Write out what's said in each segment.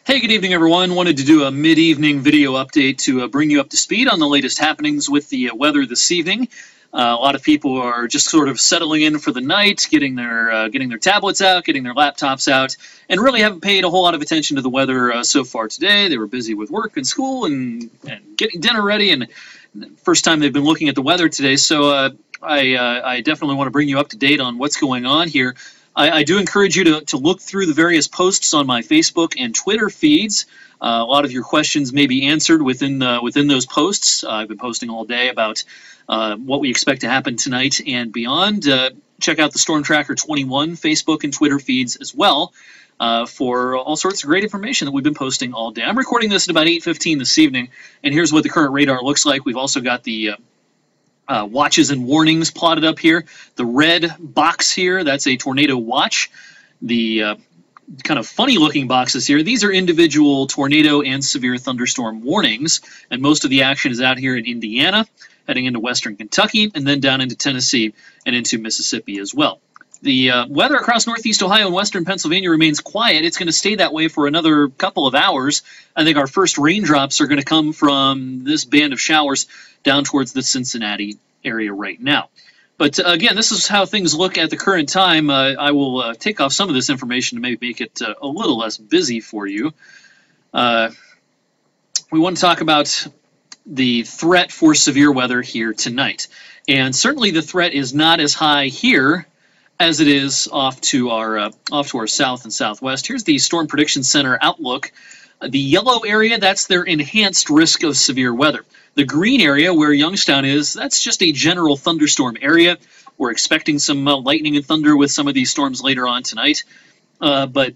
Hey, good evening, everyone. Wanted to do a mid-evening video update to bring you up to speed on the latest happenings with the weather this evening. A lot of people are just sort of settling in for the night, getting their tablets out, getting their laptops out, and really haven't paid a whole lot of attention to the weather so far today. They were busy with work and school and getting dinner ready, and first time they've been looking at the weather today. So I definitely want to bring you up to date on what's going on here. I do encourage you to look through the various posts on my Facebook and Twitter feeds. A lot of your questions may be answered within those posts. I've been posting all day about what we expect to happen tonight and beyond. Check out the Storm Tracker 21 Facebook and Twitter feeds as well for all sorts of great information that we've been posting all day. I'm recording this at about 8:15 this evening, and here's what the current radar looks like. We've also got the watches and warnings plotted up here. The red box here, that's a tornado watch. The kind of funny looking boxes here, these are individual tornado and severe thunderstorm warnings, and most of the action is out here in Indiana, heading into western Kentucky, and then down into Tennessee and into Mississippi as well. The weather across northeast Ohio and western Pennsylvania remains quiet. It's going to stay that way for another couple of hours. I think our first raindrops are going to come from this band of showers down towards the Cincinnati area right now. But again, this is how things look at the current time. I will take off some of this information to maybe make it a little less busy for you. We want to talk about the threat for severe weather here tonight. And certainly the threat is not as high here as it is off to our south and southwest. Here's the Storm Prediction Center outlook. The yellow area, that's their enhanced risk of severe weather. The green area, where Youngstown is, that's just a general thunderstorm area. We're expecting some lightning and thunder with some of these storms later on tonight. But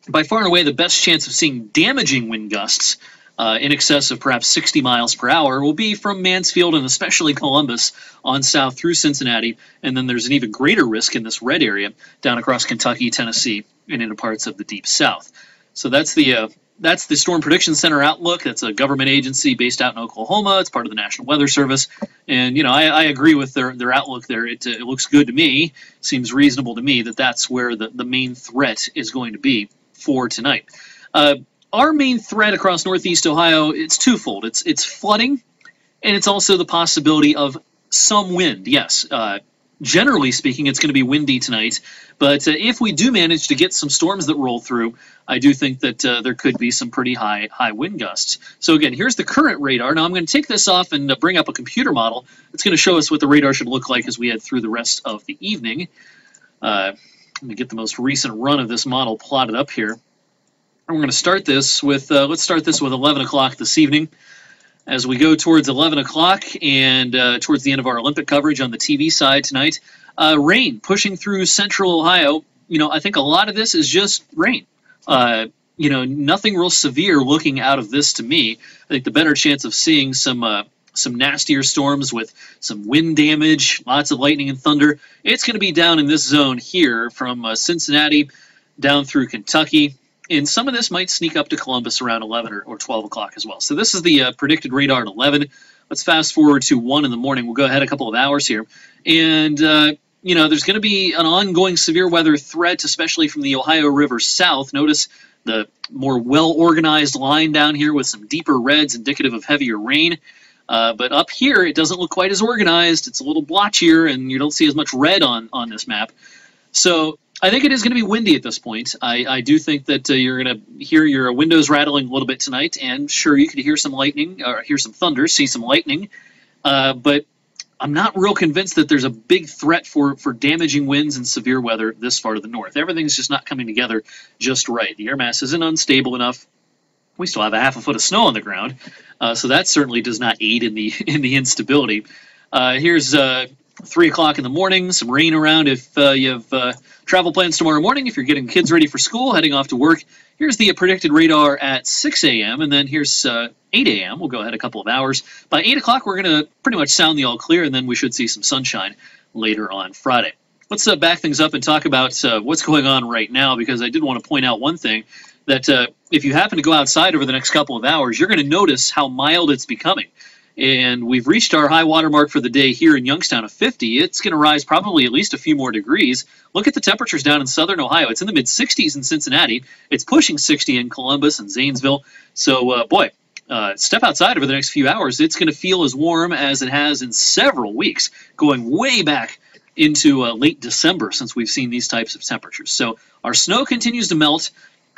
by far and away, the best chance of seeing damaging wind gusts in excess of perhaps 60 miles per hour will be from Mansfield and especially Columbus on south through Cincinnati. And then there's an even greater risk in this red area down across Kentucky, Tennessee, and into parts of the deep south. So that's the Storm Prediction Center outlook. That's a government agency based out in Oklahoma. It's part of the National Weather Service. And, you know, I agree with their outlook there. It looks good to me. Seems reasonable to me that that's where the main threat is going to be for tonight. Our main threat across northeast Ohio, it's twofold. It's flooding, and it's also the possibility of some wind. Yes, generally speaking, it's going to be windy tonight. But if we do manage to get some storms that roll through, I do think that there could be some pretty high wind gusts. So again, here's the current radar. Now I'm going to take this off and bring up a computer model. It's going to show us what the radar should look like as we head through the rest of the evening. Let me get the most recent run of this model plotted up here. And we're going to start this with, let's start this with 11 o'clock this evening. As we go towards 11 o'clock and towards the end of our Olympic coverage on the TV side tonight, rain pushing through central Ohio. You know, I think a lot of this is just rain. You know, nothing real severe looking out of this to me. I think the better chance of seeing some nastier storms with some wind damage, lots of lightning and thunder, it's going to be down in this zone here from Cincinnati down through Kentucky. And some of this might sneak up to Columbus around 11 or 12 o'clock as well. So this is the predicted radar at 11. Let's fast forward to 1 in the morning. We'll go ahead a couple of hours here. And, you know, there's going to be an ongoing severe weather threat, especially from the Ohio River south. Notice the more well-organized line down here with some deeper reds indicative of heavier rain. But up here, it doesn't look quite as organized. It's a little blotchier, and you don't see as much red on this map. So I think it is going to be windy at this point. I do think that you're going to hear your windows rattling a little bit tonight, and sure, you could hear some lightning, or hear some thunder, see some lightning, but I'm not real convinced that there's a big threat for damaging winds and severe weather this far to the north. Everything's just not coming together just right. The air mass isn't unstable enough. We still have a half a foot of snow on the ground, so that certainly does not aid in the instability. Here's 3 o'clock in the morning, some rain around if you have travel plans tomorrow morning, if you're getting kids ready for school, heading off to work. Here's the predicted radar at 6 a.m., and then here's 8 a.m. We'll go ahead a couple of hours. By 8 o'clock, we're going to pretty much sound the all clear, and then we should see some sunshine later on Friday. Let's back things up and talk about what's going on right now, because I did want to point out one thing, that if you happen to go outside over the next couple of hours, you're going to notice how mild it's becoming. and we've reached our high water mark for the day here in Youngstown of 50. It's going to rise probably at least a few more degrees. Look at the temperatures down in southern Ohio. It's in the mid-60s in Cincinnati. It's pushing 60 in Columbus and Zanesville. So, boy, step outside over the next few hours. It's going to feel as warm as it has in several weeks, going way back into late December since we've seen these types of temperatures. So our snow continues to melt.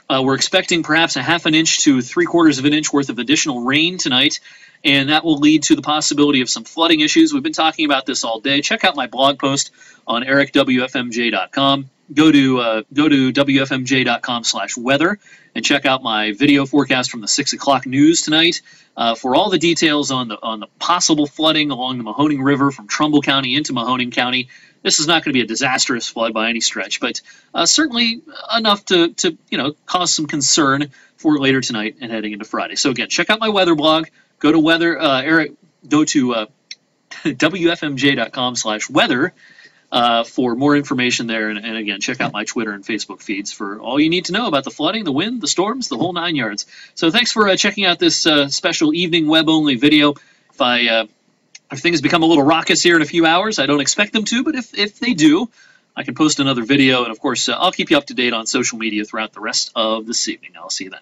We're expecting perhaps a half an inch to 3/4 of an inch worth of additional rain tonight, and that will lead to the possibility of some flooding issues. We've been talking about this all day. Check out my blog post on ericwfmj.com. Go to wfmj.com/weather and check out my video forecast from the 6 o'clock news tonight for all the details on the possible flooding along the Mahoning River from Trumbull County into Mahoning County. This is not going to be a disastrous flood by any stretch, but certainly enough to cause some concern for later tonight and heading into Friday. So again, check out my weather blog. Go to wfmj.com/weather for more information there. And again, check out my Twitter and Facebook feeds for all you need to know about the flooding, the wind, the storms, the whole 9 yards. So thanks for checking out this special evening web-only video. If things become a little raucous here in a few hours, I don't expect them to, but if they do, I can post another video. And, of course, I'll keep you up to date on social media throughout the rest of this evening. I'll see you then.